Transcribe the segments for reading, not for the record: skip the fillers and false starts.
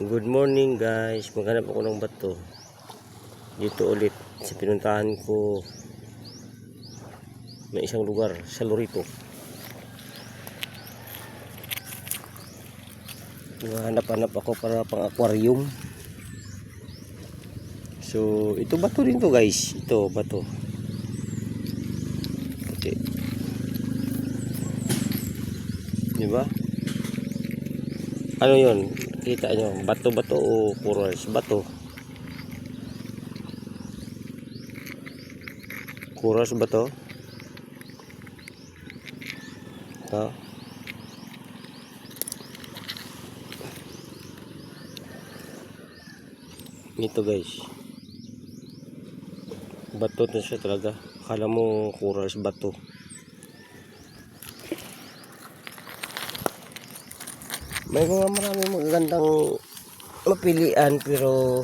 Good morning guys, maghanap ako ng bato dito ulit sa pinuntahan ko. May isang lugar sa Lorito. Hanap-hanap ako para pang aquarium. So ito bato rin to guys, ito bato. Okay. Diba? Ano yun? Kita nyo, bato-bato o corals? Bato. Corals ba to? Ito. Ito guys. Bato na siya talaga. Akala mo corals, bato. May mga maraming magagandang mapilian pero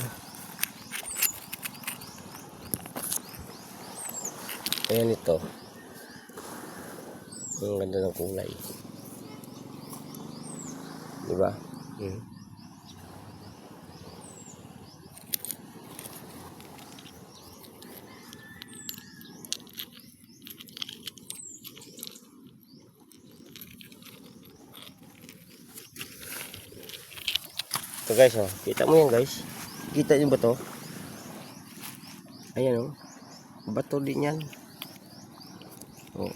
ayan ito. Ang ganda ng kulay. Diba? Ito guys, oh. Kita mo yan guys. Kita nyo ba to? Ayan oh. Bato din yan. Oh.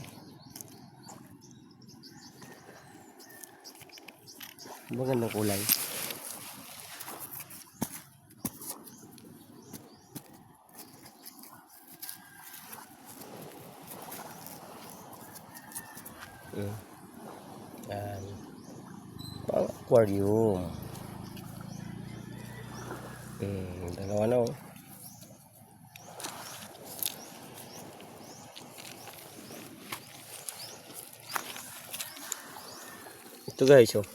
Magandang kulay. Yan. Pang aquarium. Dalawa na oh. Ito guys oh.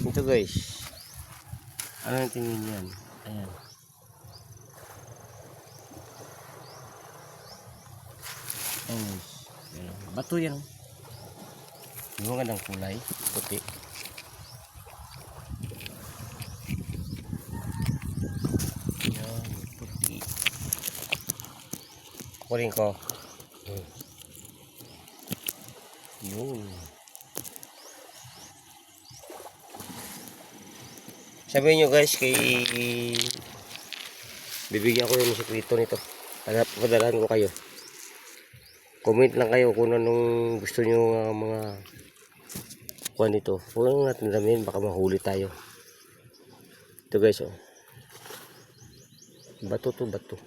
Ito guys. Ano ang tingin yan? Ayan. Ayan guys. Ayan. Bato yan. Yung magandang kulay. Puti. Ayan. Puti. Kunin ko. Yun. Sabihin nyo guys kay bibigyan ko yung sekreto nito. Padalahan ko kayo. Comment lang kayo kung anong gusto nyo mga kuha nito. Kung natin namin baka mahuli tayo. Ito guys oh. Bato to bato.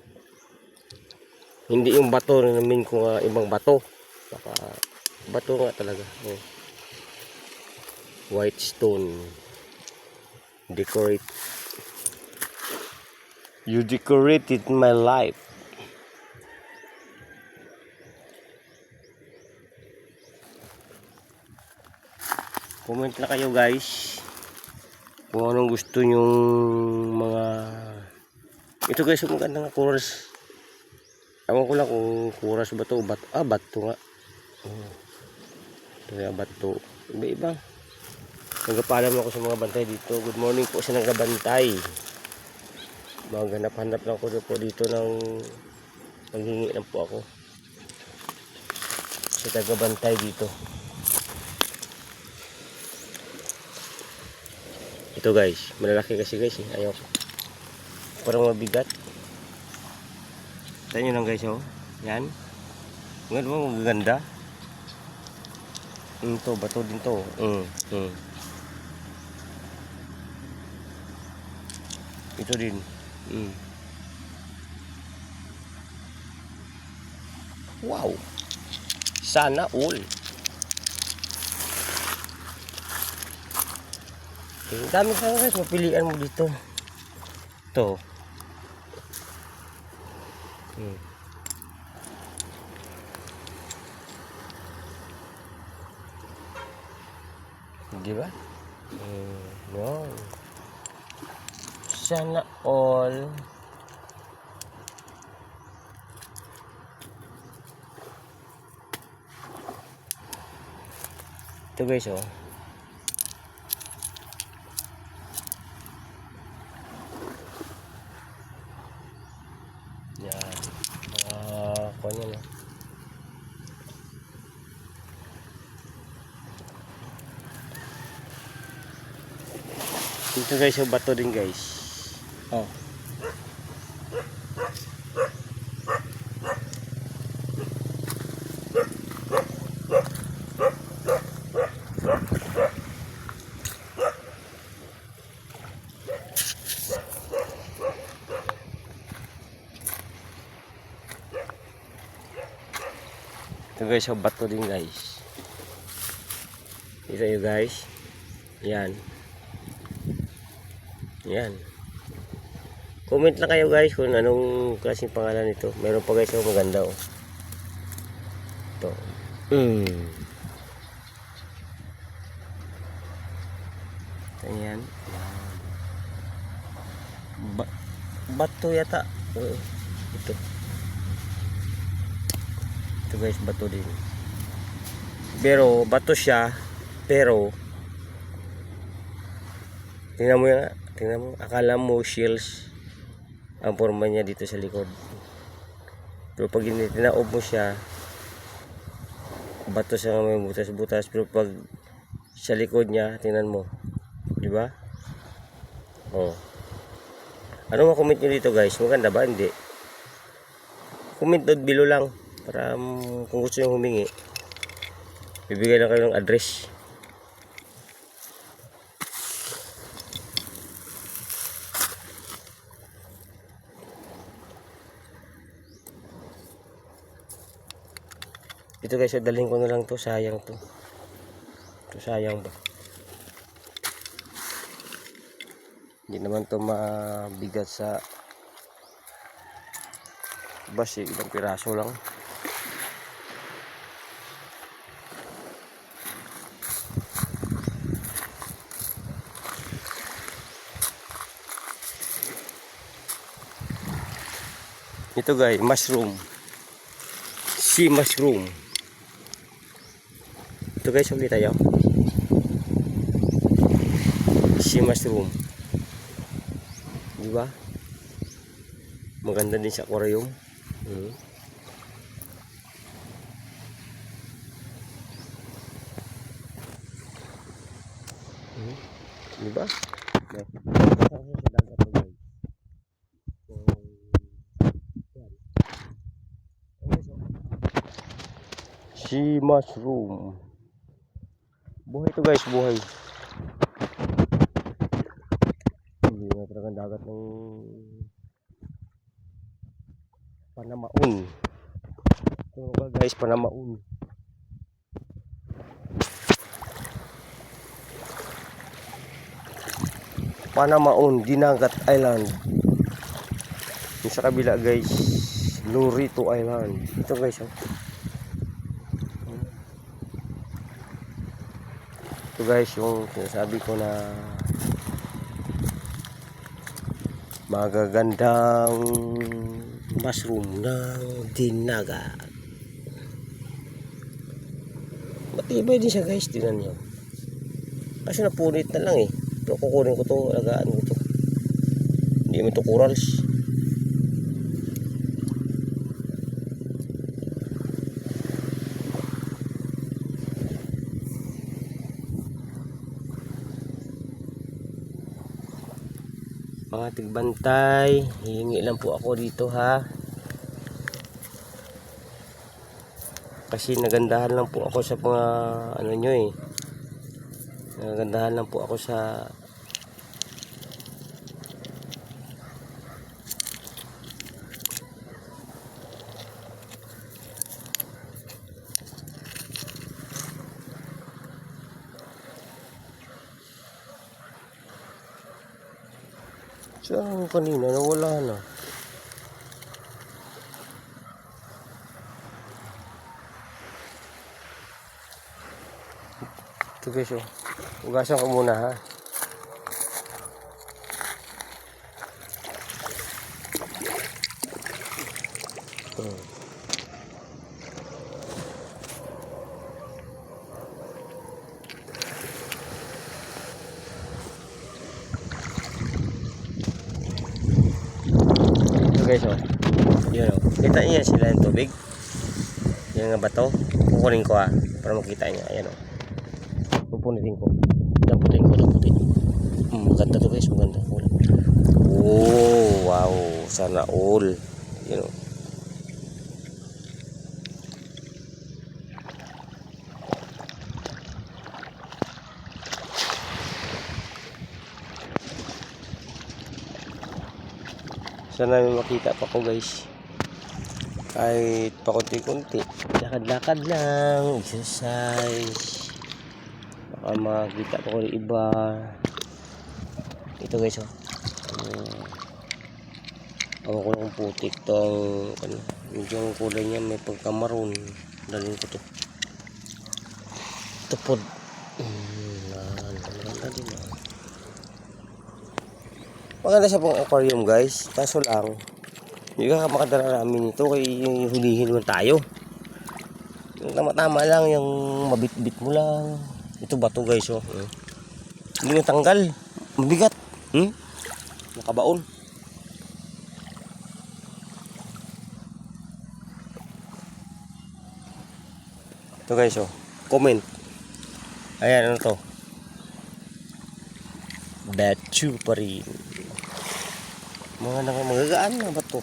Hindi yung bato na namin kung ibang bato. Baka bato nga talaga. Oh. White stone. Decorate. You decorated my life. Comment na kayo guys kung anong gusto nyong mga ito guys, maganda nga corals. Ewan ko lang kung corals ba to o bato. Bato nga. Ito nga bato. Iba-iba. Nagpaalam ako sa mga bantay dito. Good morning po sa nagabantay. Maghanap-hanap lang ko po dito ng manghingi lang po ako sa tagabantay dito. Ito guys, malalaki kasi guys eh. Ayaw ko. Parang mabigat. Tignan nyo lang guys oh. Yan. Ngayon mo magaganda. Ito, bato din to. Ito din. Wow. Sana all. Dami pa guys, mapilian mo dito. Ito. Di ba? Yun. Sana all. Ito guys, oh. Yan. Kuha niya na. Ito guys, yung bato din guys. Oh. Ito guys, yung bato din guys. Ito yun guys. Yan. Yan. Comment lang kayo guys kung anong klaseng pangalan nito. Meron pa guys yung maganda oh. Ito. Ayan. Bato yata. Ito. Ito guys, bato din. Pero bato siya, pero tingnan mo yan, tingnan mo, akala mo shells ang forma niya dito sa likod. Pero pag tinaob mo siya, bato siya may butas-butas, pero pag sa likod niya, tingnan mo, di ba? Oh. Ano ma-comment nyo dito guys? Maganda ba? Hindi. Comment down below lang para kung gusto nyo humingi, bibigay lang kayo ng address. Ito guys, dalhin ko na lang to, sayang to. Ito sayang ba? Hindi naman to mabigat sa basi, ilang piraso lang. Ito guys, mushroom. Sea mushroom. Ito guys, ulit tayo. Sea mushroom. Diba? Maganda din sa aquarium. Diba? Sea mushroom. Buhay ito guys, buhay. Hindi na talagang dagat ng Panamaun. Ito ba guys, Panamaun. Panamaun, Dinagat Island. Yung sa kabila guys, Lorito Island. Ito guys, oh. Ito guys, yung sinasabi ko na magagandang mushroom ng Dinagat. Matibay din siya guys, tingnan nyo. Kasi napunit na lang eh. Pero kukunin ko to, alagaan ko to. Hindi mo to corals. Mga tigbantay, hihingi lang po ako dito ha. Kasi nagandahan lang po ako sa mga ano nyo eh. Nagandahan lang po ako sa Saan kanina? Nawala na. Ito guys, oh. Ugasan ko muna ha. Ito guys, oh. Yun, oh. Kita niya sila yung tubig. Yung nga bato. Kukunin ko ha. Para makita niya. Ayan, oh. Pupunitin ko. Damputin ko. Maganda to guys. Maganda. Oh, wow. Sana all. Yun, oh. Sana may makita pa ko guys. Kahit pa konti-konti. Lakad-lakad lang. Exercise. Baka makita pa ko yung iba. Ito guys, oh. Ako ko ng putik to. Ano, medyo ang kulay niya may pagkamaroon. Dalhin ko to. Tupod. Maganda siya pong aquarium guys. Kaso lang, hindi ka makadala namin ito kaya hulihin mo tayo. Yung tama-tama lang, yung mabit-bit mo lang. Ito bato guys, oh. Hindi mo tanggal. Mabigat. Nakabaon. Ito guys, oh. Comment. Ayan, ano to? Batchu pa rin. Mga magagaan na ba to?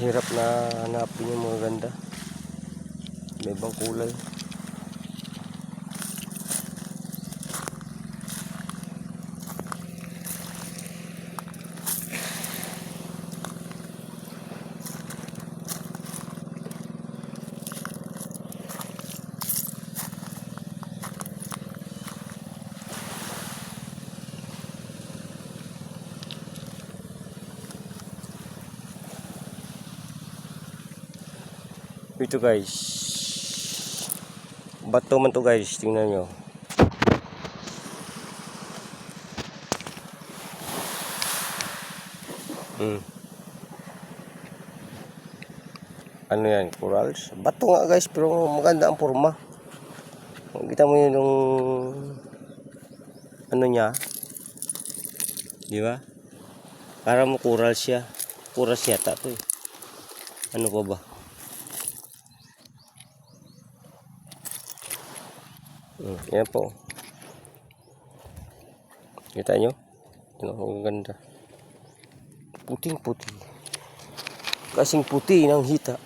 Hirap na hanapin yung mga ganda. May ibang kulay. Ito guys, bato man to guys, tingnan nyo. Ano yan, corals? Bato nga guys, pero maganda ang forma. Kita mo yun yung ano niya, di ba? Para mo corals siya. Corals yata to eh. Ano pa ba? Yan po. Kita nyo? Ang ganda. Puting-puti. Kasing puti ng hita.